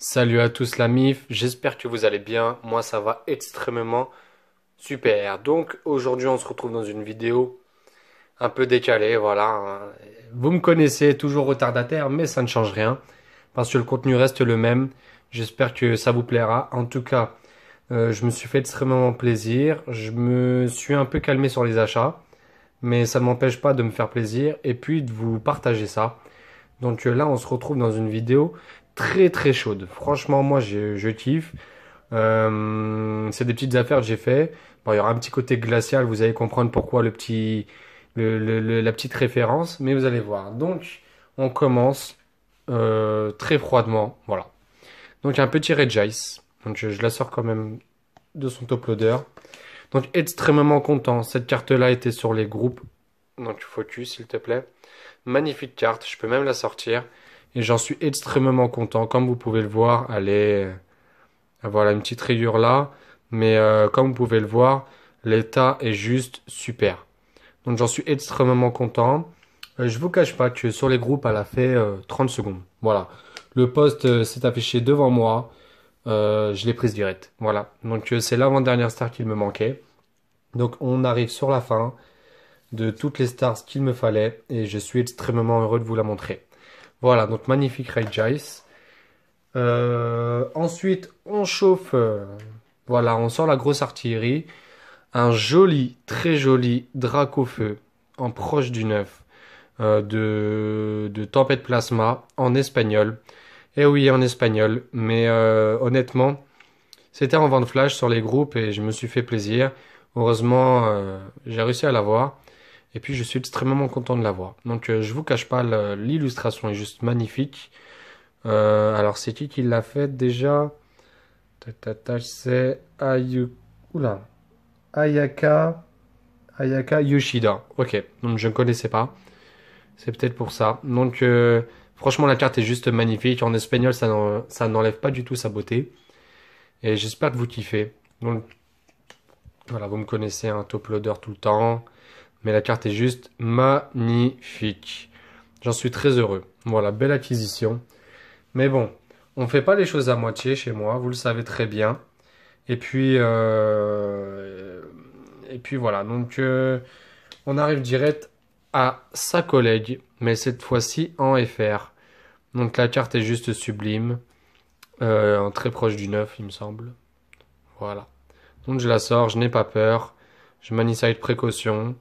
Salut à tous la MIF, j'espère que vous allez bien, moi ça va extrêmement super. Donc aujourd'hui on se retrouve dans une vidéo un peu décalée, voilà. Vous me connaissez, toujours retardataire, mais ça ne change rien, parce que le contenu reste le même. J'espère que ça vous plaira. En tout cas, je me suis fait extrêmement plaisir, je me suis un peu calmé sur les achats, mais ça ne m'empêche pas de me faire plaisir et puis de vous partager ça. Donc là on se retrouve dans une vidéo très chaude. Franchement, moi, je kiffe. C'est des petites affaires que j'ai fait. Bon, il y aura un petit côté glacial. Vous allez comprendre pourquoi la petite référence. Mais vous allez voir. Donc, on commence très froidement. Voilà. Donc, un petit Regice. Donc, je la sors quand même de son top loader. Donc, extrêmement content. Cette carte-là était sur les groupes. Donc, focus, s'il te plaît. Magnifique carte. Je peux même la sortir. Et j'en suis extrêmement content. Comme vous pouvez le voir, voilà une petite rayure là. Mais comme vous pouvez le voir, l'état est juste super. Donc j'en suis extrêmement content. Je vous cache pas que sur les groupes, elle a fait 30 secondes. Voilà. Le post s'est affiché devant moi. Je l'ai prise direct. Voilà. Donc c'est l'avant-dernière star qu'il me manquait. Donc on arrive sur la fin de toutes les stars qu'il me fallait. Et je suis extrêmement heureux de vous la montrer. Voilà, donc magnifique Regice. Ensuite, on chauffe. Voilà, on sort la grosse artillerie. Un joli, très joli Dracofeu en proche du neuf de Tempête Plasma en espagnol. Et oui, en espagnol. Mais honnêtement, c'était en vente flash sur les groupes et je me suis fait plaisir. Heureusement, j'ai réussi à l'avoir. Et puis je suis extrêmement content de l'avoir. Donc je vous cache pas, l'illustration est juste magnifique. Alors c'est qui l'a fait déjà? C'est Ayaka Yoshida. Ok, donc je ne connaissais pas. C'est peut-être pour ça. Donc franchement la carte est juste magnifique. En espagnol ça n'enlève pas du tout sa beauté. Et j'espère que vous kiffez. Donc voilà, vous me connaissez, un top loader tout le temps. Mais la carte est juste magnifique. J'en suis très heureux. Voilà, belle acquisition. Mais bon, on ne fait pas les choses à moitié chez moi, vous le savez très bien. Et puis voilà, donc on arrive direct à sa collègue, mais cette fois-ci en FR. Donc la carte est juste sublime, très proche du 9 il me semble. Voilà. Donc je la sors, je n'ai pas peur, je manie ça avec précaution.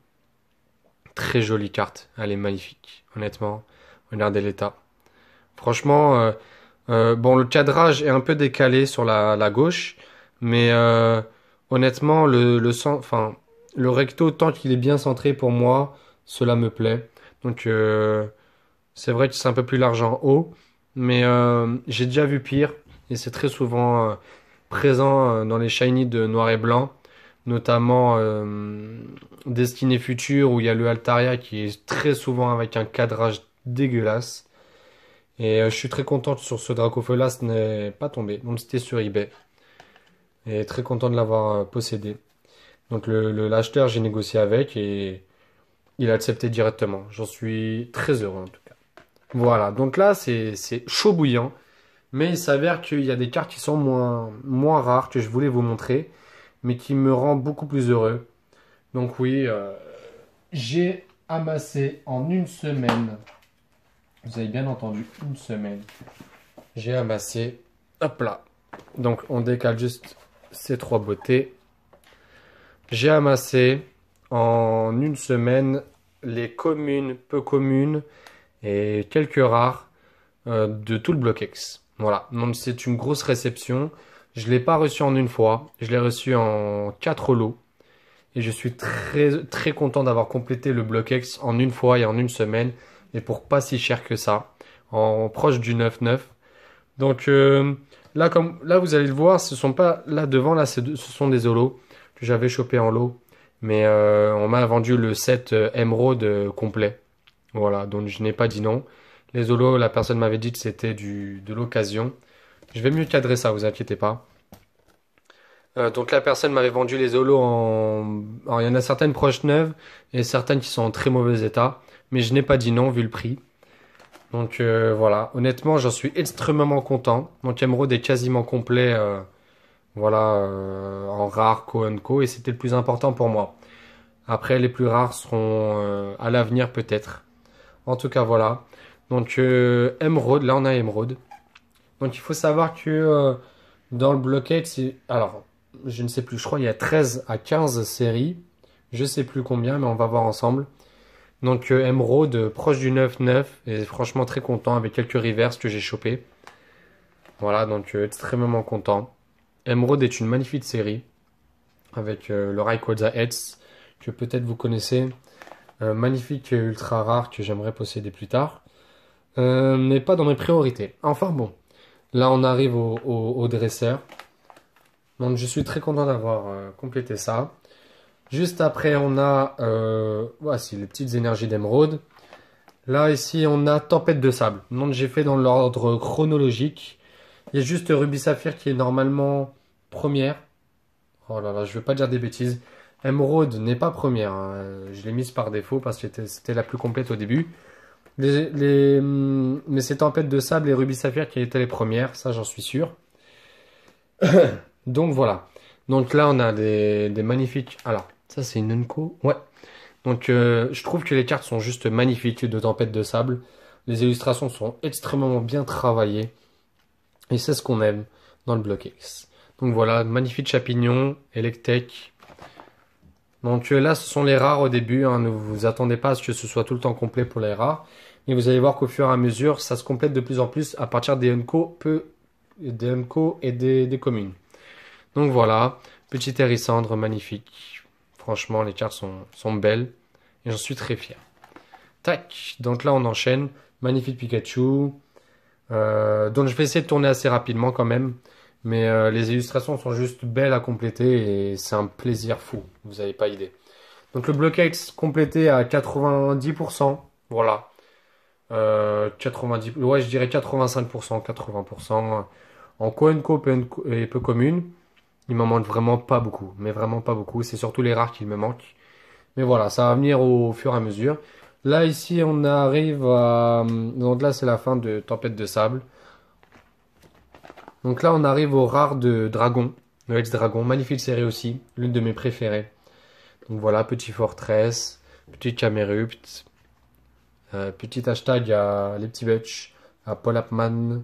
Très jolie carte, elle est magnifique, honnêtement. Regardez l'état. Franchement, bon, le cadrage est un peu décalé sur la gauche, mais honnêtement, le recto, tant qu'il est bien centré pour moi, cela me plaît. Donc, c'est vrai que c'est un peu plus large en haut, mais j'ai déjà vu pire, et c'est très souvent présent dans les shiny de noir et blanc. Notamment Destinée Future où il y a le Altaria qui est très souvent avec un cadrage dégueulasse. Et je suis très content que sur ce Dracofeu là ce n'est pas tombé. Donc c'était sur eBay. Et très content de l'avoir possédé. Donc l'acheteur j'ai négocié avec et il a accepté directement. J'en suis très heureux en tout cas. Voilà, donc là c'est chaud bouillant. Mais il s'avère qu'il y a des cartes qui sont moins rares que je voulais vous montrer. Mais qui me rend beaucoup plus heureux. Donc oui, j'ai amassé en une semaine, vous avez bien entendu, une semaine, j'ai amassé, hop là, donc on décale juste ces trois beautés, j'ai amassé en une semaine les communes, peu communes et quelques rares de tout le bloc X. Voilà, donc c'est une grosse réception. Je ne l'ai pas reçu en une fois, je l'ai reçu en 4 lots. Et je suis très content d'avoir complété le bloc X en une fois et en une semaine. Et pour pas si cher que ça, en proche du 9,9. Donc là, vous allez le voir, ce sont pas là devant, là ce sont des holos que j'avais chopé en lot. Mais on m'a vendu le set Emerald complet. Voilà, donc je n'ai pas dit non. Les holos, la personne m'avait dit que c'était de l'occasion. Je vais mieux cadrer ça, vous inquiétez pas. Donc la personne m'avait vendu les holos en... Alors il y en a certaines proches neuves et certaines qui sont en très mauvais état. Mais je n'ai pas dit non vu le prix. Donc voilà, honnêtement j'en suis extrêmement content. Donc Emerald est quasiment complet, voilà, en rare, co et c'était le plus important pour moi. Après les plus rares seront à l'avenir peut-être. En tout cas voilà. Donc Emerald, là on a Emerald. Donc il faut savoir que dans le blockade, alors je ne sais plus, je crois il y a 13 à 15 séries. Je sais plus combien, mais on va voir ensemble. Donc Emerald, proche du 9-9, et franchement très content avec quelques reverses que j'ai chopé. Voilà, donc extrêmement content. Emerald est une magnifique série, avec le Rayquaza Heads, que peut-être vous connaissez. Magnifique et ultra rare que j'aimerais posséder plus tard. Mais pas dans mes priorités. Enfin bon, là on arrive au dresseur. Donc je suis très content d'avoir complété ça. Juste après on a voici les petites énergies d'émeraude. Là ici on a tempête de sable. Donc j'ai fait dans l'ordre chronologique. Il y a juste Ruby Saphir qui est normalement première. Oh là là, je veux pas dire des bêtises. Emerald n'est pas première, hein. Je l'ai mise par défaut parce que c'était la plus complète au début. Mais c'est Tempête de Sable et Ruby Saphir qui étaient les premières, ça j'en suis sûr. Donc voilà. Donc là on a des magnifiques... Alors, ça c'est une Unco? Ouais. Donc je trouve que les cartes sont juste magnifiques de Tempête de Sable. Les illustrations sont extrêmement bien travaillées. Et c'est ce qu'on aime dans le Block X. Donc voilà, magnifique Chapignon, Electek. Donc là, ce sont les rares au début, hein. Ne vous attendez pas à ce que ce soit tout le temps complet pour les rares. Mais vous allez voir qu'au fur et à mesure, ça se complète de plus en plus à partir des Unco, et des communes. Donc voilà, petit hérissandre magnifique. Franchement, les cartes sont belles et j'en suis très fier. Tac, donc là on enchaîne. Magnifique Pikachu. Donc je vais essayer de tourner assez rapidement quand même. Mais les illustrations sont juste belles à compléter et c'est un plaisir fou. Vous n'avez pas idée. Donc le blockade complété à 90%. Voilà. 90, ouais, je dirais 85%, 80%. En co et peu commune. Il m'en manque vraiment pas beaucoup. Mais vraiment pas beaucoup. C'est surtout les rares qui me manquent. Mais voilà, ça va venir au fur et à mesure. Là, ici, on arrive à... Donc là, c'est la fin de Tempête de Sable. Donc là, on arrive au rare de Dragon. Le Ex-Dragon. Magnifique série aussi. L'une de mes préférées. Donc voilà, petit Fortress. Petit Camerupt. Petit hashtag à les petits Butch. À Paul Apman.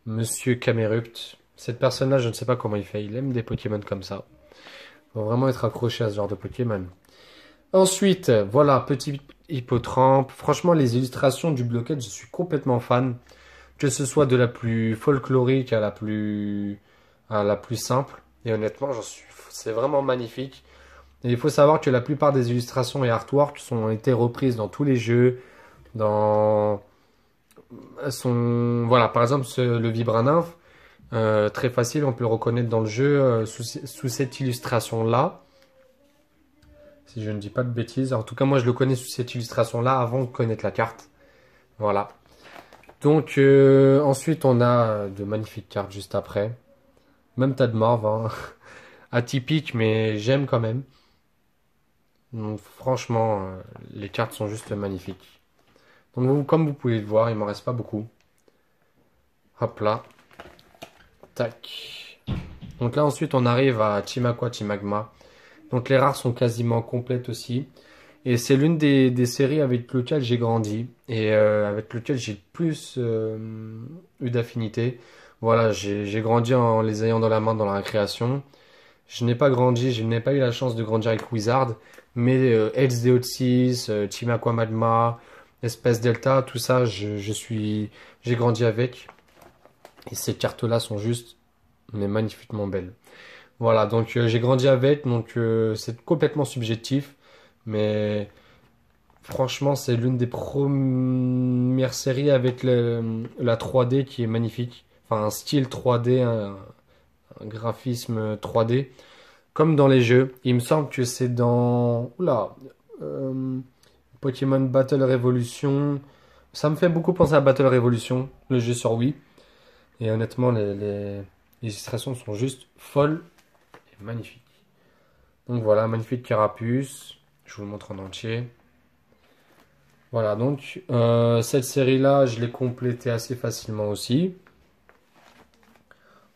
Monsieur Camerupt. Cette personne-là, je ne sais pas comment il fait. Il aime des Pokémon comme ça. Faut vraiment être accroché à ce genre de Pokémon. Ensuite, voilà, petit Hippotrampe. Franchement, les illustrations du Blockade, je suis complètement fan. Que ce soit de la plus folklorique à la plus simple. Et honnêtement, c'est vraiment magnifique. Et il faut savoir que la plupart des illustrations et artworks ont été reprises dans tous les jeux. Voilà, par exemple, le Vibranymph, très facile, on peut le reconnaître dans le jeu sous cette illustration-là. Si je ne dis pas de bêtises. En tout cas, moi, je le connais sous cette illustration-là avant de connaître la carte. Voilà. Donc, ensuite, on a de magnifiques cartes juste après. Même tas de morve, hein. Atypique, mais j'aime quand même. Donc, franchement, les cartes sont juste magnifiques. Donc, comme vous pouvez le voir, il m'en reste pas beaucoup. Hop là. Tac. Donc là, ensuite, on arrive à Chimakwa, Chimagma. Donc, les rares sont quasiment complètes aussi. Et c'est l'une des séries avec lesquelles j'ai grandi et avec lesquelles j'ai plus eu d'affinité. Voilà, j'ai grandi en les ayant dans la main dans la récréation. Je n'ai pas grandi, je n'ai pas eu la chance de grandir avec Wizard, mais Hells Deoxys, Chimakwa Magma, Espèce Delta, tout ça, j'ai grandi avec. Et ces cartes-là sont juste, mais magnifiquement belles. Voilà, donc j'ai grandi avec, donc c'est complètement subjectif. Mais franchement, c'est l'une des premières séries avec la 3D qui est magnifique. Enfin, un style 3D, un graphisme 3D. Comme dans les jeux. Il me semble que c'est dans... Oula. Pokémon Battle Revolution. Ça me fait beaucoup penser à Battle Revolution, le jeu sur Wii. Et honnêtement, les illustrations sont juste folles et magnifiques. Donc voilà, magnifique carapuce. Je vous le montre en entier. Voilà, donc cette série-là, je l'ai complétée assez facilement aussi.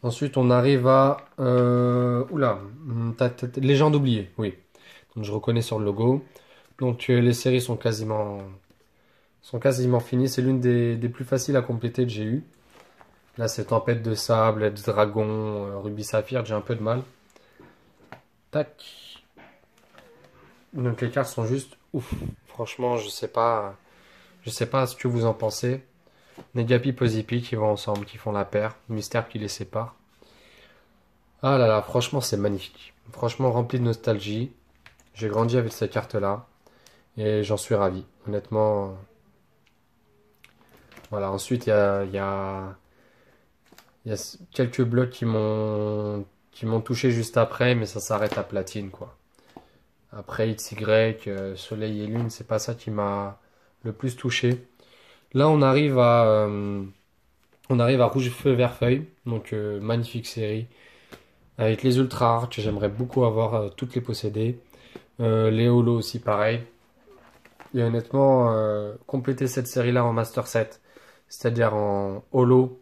Ensuite, on arrive à... oula, Légende oubliée, oui. Donc je reconnais sur le logo. Donc les séries sont quasiment finies. C'est l'une des plus faciles à compléter que j'ai eu. Là, c'est Tempête de Sable, Edge Dragon, Ruby Saphir, j'ai un peu de mal. Tac. Donc les cartes sont juste ouf. Franchement, je sais pas ce que vous en pensez. Negapi, Pozipi qui vont ensemble, qui font la paire. Mystère qui les sépare. Ah là là, franchement, c'est magnifique. Franchement, rempli de nostalgie. J'ai grandi avec ces cartes-là. Et j'en suis ravi. Honnêtement. Voilà, ensuite, il y a quelques blocs qui m'ont touché juste après, mais ça s'arrête à platine, quoi. Après XY, Soleil et Lune, c'est pas ça qui m'a le plus touché. Là, on arrive à Rouge Feu Vert Feuille, donc magnifique série. Avec les ultra rares que j'aimerais beaucoup avoir, toutes les posséder. Les holos aussi, pareil. Et honnêtement, compléter cette série-là en Master Set, c'est-à-dire en holo,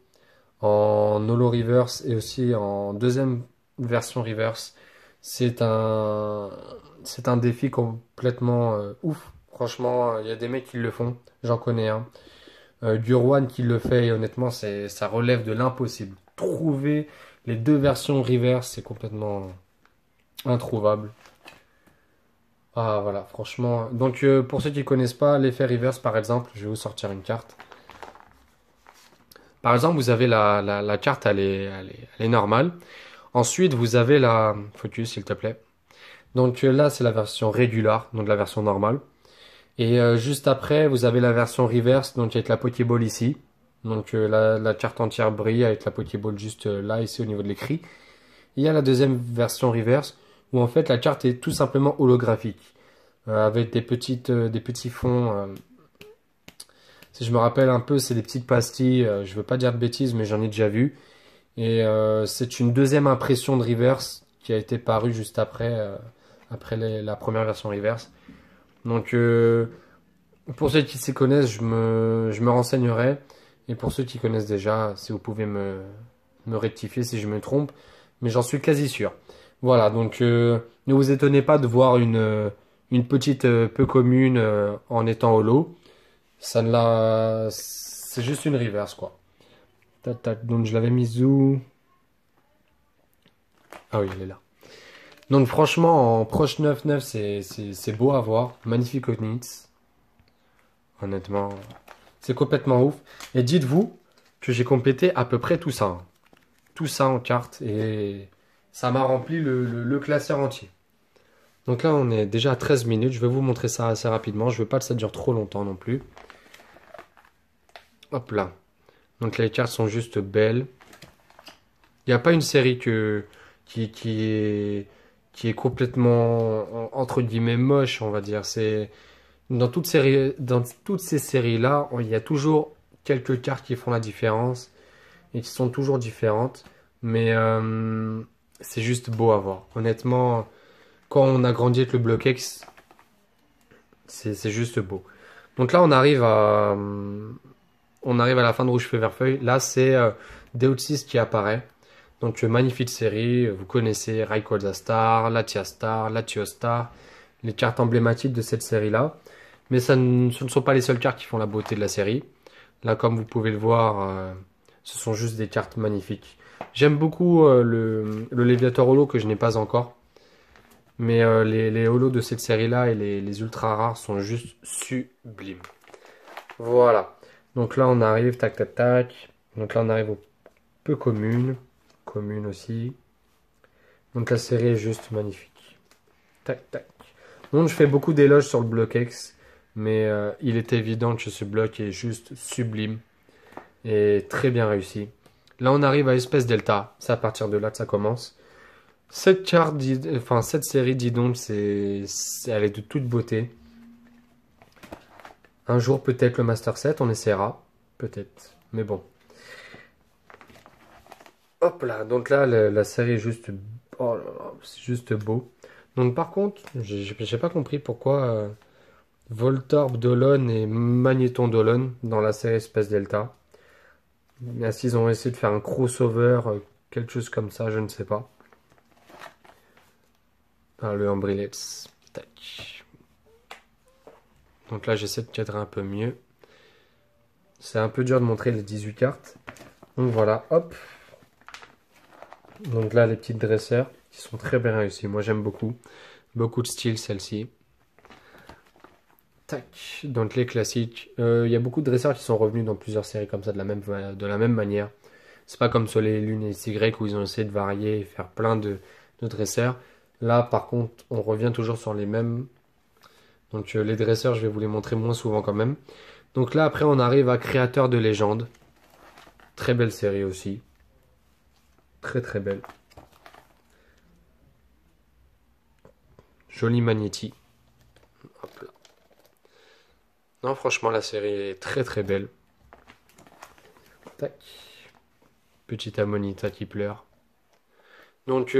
en holo reverse et aussi en deuxième version reverse, c'est un défi complètement ouf. Franchement, il y a des mecs qui le font, j'en connais un. Gurwan qui le fait et honnêtement, ça relève de l'impossible. Trouver les deux versions reverse, c'est complètement introuvable. Ah voilà, franchement. Donc pour ceux qui connaissent pas l'effet reverse par exemple, je vais vous sortir une carte. Par exemple, vous avez la carte, elle est normale. Ensuite, vous avez la... Focus, s'il te plaît. Donc là, c'est la version régulière, donc la version normale. Et juste après, vous avez la version reverse, donc avec la Pokéball ici. Donc la carte entière brille avec la Pokéball juste là, ici au niveau de l'écrit. Il y a la deuxième version reverse, où en fait la carte est tout simplement holographique. Avec des petits fonds... si je me rappelle un peu, c'est des petites pastilles. Je veux pas dire de bêtises, mais j'en ai déjà vu. Et c'est une deuxième impression de reverse qui a été parue juste après la première version reverse. Donc pour ceux qui s'y connaissent, je me renseignerai. Et pour ceux qui connaissent déjà, si vous pouvez me rectifier si je me trompe. Mais j'en suis quasi sûr. Voilà, donc ne vous étonnez pas de voir une petite peu commune en étant holo. C'est juste une reverse quoi. Tac, tac. Donc je l'avais mise où? Ah oui, elle est là. Donc franchement, en proche 9-9, c'est beau à voir. Magnifique Onyx. Honnêtement, c'est complètement ouf. Et dites-vous que j'ai complété à peu près tout ça, hein. Tout ça en carte. Et ça m'a rempli le classeur entier. Donc là, on est déjà à 13 minutes. Je vais vous montrer ça assez rapidement. Je veux pas que ça dure trop longtemps non plus. Hop là. Donc les cartes sont juste belles. Il n'y a pas une série qui est complètement, entre guillemets, moche, on va dire. C'est dans toutes ces séries-là, il y a toujours quelques cartes qui font la différence et qui sont toujours différentes. Mais c'est juste beau à voir. Honnêtement, quand on a grandi avec le Block X, c'est juste beau. Donc là, on arrive à la fin de Rouge Feu Vert Feuille. Là, c'est Deoxys qui apparaît. Donc, magnifique série. Vous connaissez Rayquaza Star, Latias Star, Latios Star, les cartes emblématiques de cette série-là. Mais ce ne sont pas les seules cartes qui font la beauté de la série. Là, comme vous pouvez le voir, ce sont juste des cartes magnifiques. J'aime beaucoup le Léviator Holo que je n'ai pas encore. Mais les holos de cette série-là et les ultra rares sont juste sublimes. Voilà. Donc là, on arrive, tac, tac, tac. Donc là, on arrive au peu commune. Commune aussi. Donc la série est juste magnifique. Tac, tac. Donc je fais beaucoup d'éloges sur le Block X. Mais il est évident que ce bloc est juste sublime. Et très bien réussi. Là, on arrive à Espèce Delta. C'est à partir de là que ça commence. Cette série, dis donc, elle est de toute beauté. Un jour, peut-être le Master 7, on essaiera. Peut-être. Mais bon. Hop là. Donc là, la série est juste... Oh là là, c'est juste beau. Donc par contre, j'ai pas compris pourquoi Voltorb Dolon et Magnéton Dolon dans la série Space Delta. Est-ce qu'ils ont essayé de faire un crossover, quelque chose comme ça, je ne sais pas. Ah, le Ambrilets. Tac. Donc là, j'essaie de cadrer un peu mieux. C'est un peu dur de montrer les 18 cartes. Donc voilà, hop. Donc là, les petites dresseurs qui sont très bien réussies. Moi, j'aime beaucoup. Beaucoup de style, celle-ci. Tac. Donc les classiques. Il y a beaucoup de dresseurs qui sont revenus dans plusieurs séries comme ça de la même manière. C'est pas comme sur les Lunes et les Y où ils ont essayé de varier et faire plein de dresseurs. Là, par contre, on revient toujours sur les mêmes. Donc les dresseurs, je vais vous les montrer moins souvent quand même. Donc là, après, on arrive à Créateur de légende. Très belle série aussi. Très très belle. Joli Magnéti. Hop là. Non, franchement, la série est très très belle. Tac. Petite Amonita qui pleure. Donc,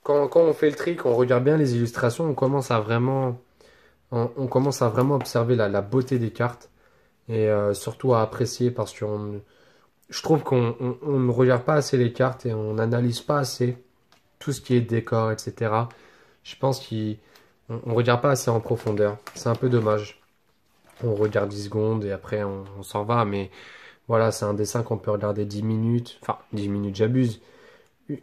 quand on fait le tri, quand on regarde bien les illustrations, on commence à vraiment observer la beauté des cartes et surtout à apprécier parce que je trouve qu'on ne regarde pas assez les cartes et on n'analyse pas assez tout ce qui est décor, etc. Je pense qu'on ne regarde pas assez en profondeur. C'est un peu dommage. On regarde 10 secondes et après on s'en va, mais voilà, c'est un dessin qu'on peut regarder 10 minutes. Enfin, 10 minutes, j'abuse.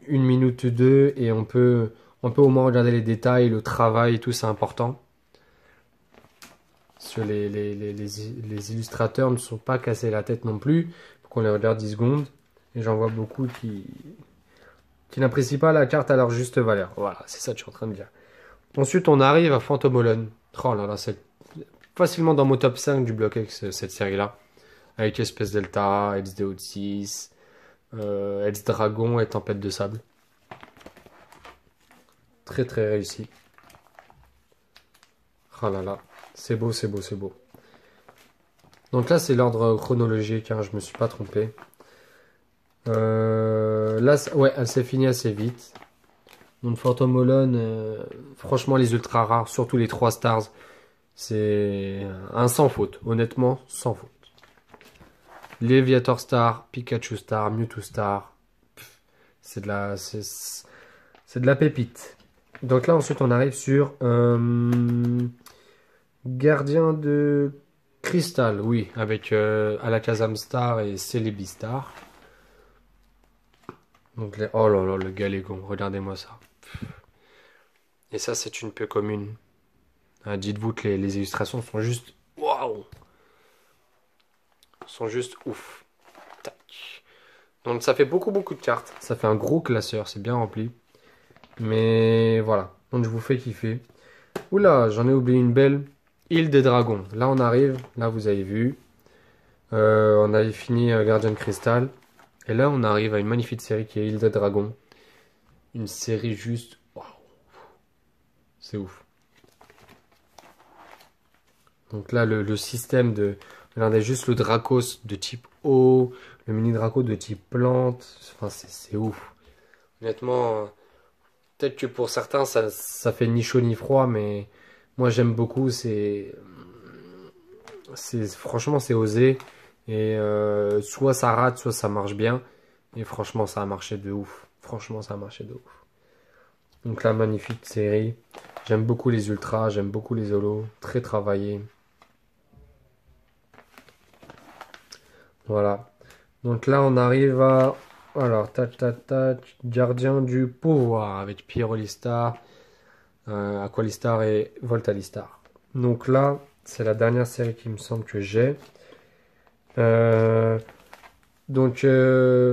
Une minute ou deux et on peut au moins regarder les détails, le travail, tout, c'est important. Parce que les illustrateurs ne sont pas cassés la tête non plus. Faut qu'on les regarde 10 secondes. Et j'en vois beaucoup qui n'apprécient pas la carte à leur juste valeur. Voilà, c'est ça que je suis en train de dire. Ensuite, on arrive à Phantomolon. Oh là là, c'est facilement dans mon top 5 du bloc X, cette série-là. Avec Espèce Delta, XDO 6, Elds Dragon et Tempête de Sable. Très très réussi. Oh là là, c'est beau, c'est beau, c'est beau. Donc là, c'est l'ordre chronologique, hein, je me suis pas trompé. Là, ouais, elle s'est finie assez vite. Donc Phantomolon, franchement, les ultra rares, surtout les 3 stars, c'est un sans faute, honnêtement, sans faute. Léviator Star, Pikachu Star, Mewtwo Star, c'est de la pépite. Donc là, ensuite, on arrive sur Gardien de Cristal, oui, avec Alakazam Star et Celebi Star. Donc oh là là, le Galégon, regardez-moi ça. Et ça, c'est une peu commune. Ah, dites-vous que les illustrations sont juste waouh, sont juste ouf. Tac. Donc ça fait beaucoup de cartes. Ça fait un gros classeur, c'est bien rempli. Mais voilà, donc je vous fais kiffer. Oula, j'en ai oublié une belle. Île des Dragons. Là on arrive, là vous avez vu. On avait fini Gardien de Cristal. Et là on arrive à une magnifique série qui est Île des Dragons. Une série juste waouh. C'est ouf. Donc là le système de... Regardez juste le Dracos de type eau, le mini Draco de type plante. Enfin c'est ouf. Honnêtement, peut-être que pour certains ça fait ni chaud ni froid, mais moi j'aime beaucoup. Franchement c'est osé. Et soit ça rate, soit ça marche bien. Et franchement ça a marché de ouf. Franchement ça a marché de ouf. Donc là magnifique série. J'aime beaucoup les ultras, j'aime beaucoup les holos. Très travaillé. Voilà. Donc là, on arrive à... Alors, tac, tac, tac. Gardien du pouvoir avec Pyrolistar, Aqualistar et Voltalistar. Donc là, c'est la dernière série qui me semble que j'ai.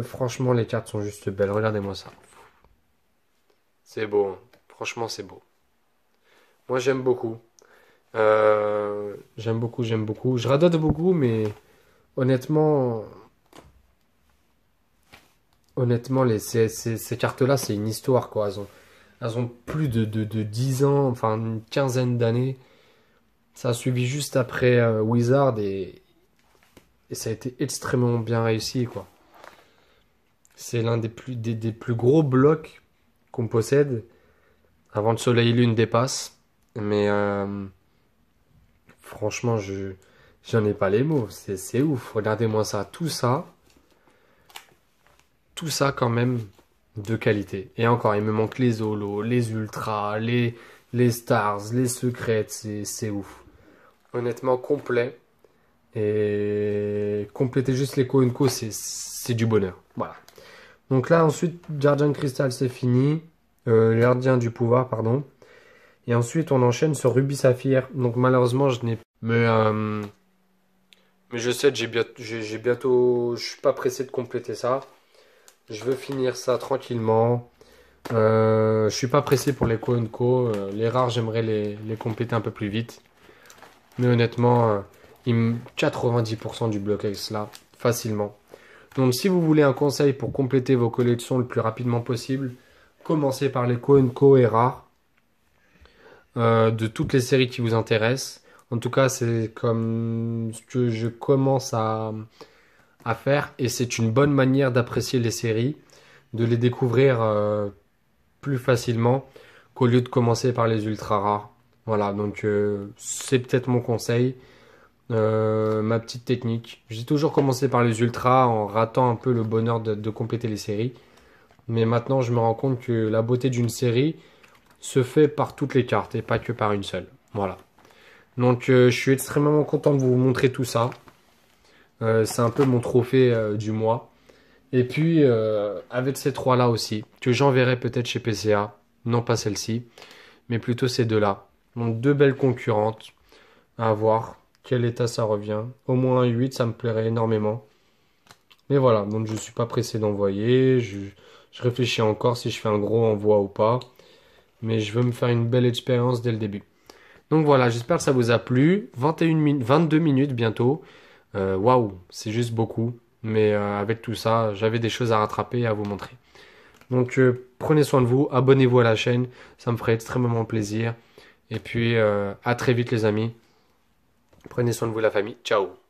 Franchement, les cartes sont juste belles. Regardez-moi ça. C'est beau, hein. Franchement, c'est beau. Moi, j'aime beaucoup. J'aime beaucoup, j'aime beaucoup. Je radote beaucoup, mais honnêtement... Honnêtement, ces cartes-là, c'est une histoire, quoi. Elles ont plus de 10 ans, enfin une quinzaine d'années. Ça a suivi juste après Wizard et ça a été extrêmement bien réussi, quoi. C'est l'un des plus gros blocs qu'on possède avant le Soleil et Lune dépasse. Mais franchement, j'en ai pas les mots. C'est ouf. Regardez-moi ça. Tout ça quand même de qualité. Et encore, il me manque les holos, les ultras, les stars, les secrets. C'est ouf. Honnêtement, complet. Et compléter juste les Co, c'est du bonheur. Voilà. Donc là, ensuite, Gardien Crystal, c'est fini. Gardien du pouvoir, pardon. Et ensuite, on enchaîne sur Rubis Saphir. Donc malheureusement, je n'ai... Mais je sais que j'ai bientôt... Je suis pas pressé de compléter ça. Je veux finir ça tranquillement. Je suis pas pressé pour les Co. Les rares, j'aimerais les compléter un peu plus vite. Mais honnêtement, 90% du bloc est là, facilement. Donc si vous voulez un conseil pour compléter vos collections le plus rapidement possible, commencez par les Co et rares. De toutes les séries qui vous intéressent. En tout cas, c'est comme ce que je commence à faire et c'est une bonne manière d'apprécier les séries, de les découvrir plus facilement qu'au lieu de commencer par les ultra rares. Voilà, donc c'est peut-être mon conseil, ma petite technique. J'ai toujours commencé par les ultras en ratant un peu le bonheur de compléter les séries. Mais maintenant, je me rends compte que la beauté d'une série se fait par toutes les cartes et pas que par une seule. Voilà. Donc je suis extrêmement content de vous montrer tout ça. C'est un peu mon trophée du mois. Et puis avec ces trois-là aussi, que j'enverrai peut-être chez PCA. Non pas celle-ci, mais plutôt ces deux-là. Donc deux belles concurrentes. À voir quel état ça revient. Au moins un 8, ça me plairait énormément. Mais voilà, donc je suis pas pressé d'envoyer. Je réfléchis encore si je fais un gros envoi ou pas. Mais je veux me faire une belle expérience dès le début. Donc voilà, j'espère que ça vous a plu. 22 minutes bientôt. Waouh, c'est juste beaucoup. Mais avec tout ça, j'avais des choses à rattraper et à vous montrer. Donc prenez soin de vous, abonnez-vous à la chaîne, ça me ferait extrêmement plaisir. Et puis à très vite les amis. Prenez soin de vous la famille. Ciao.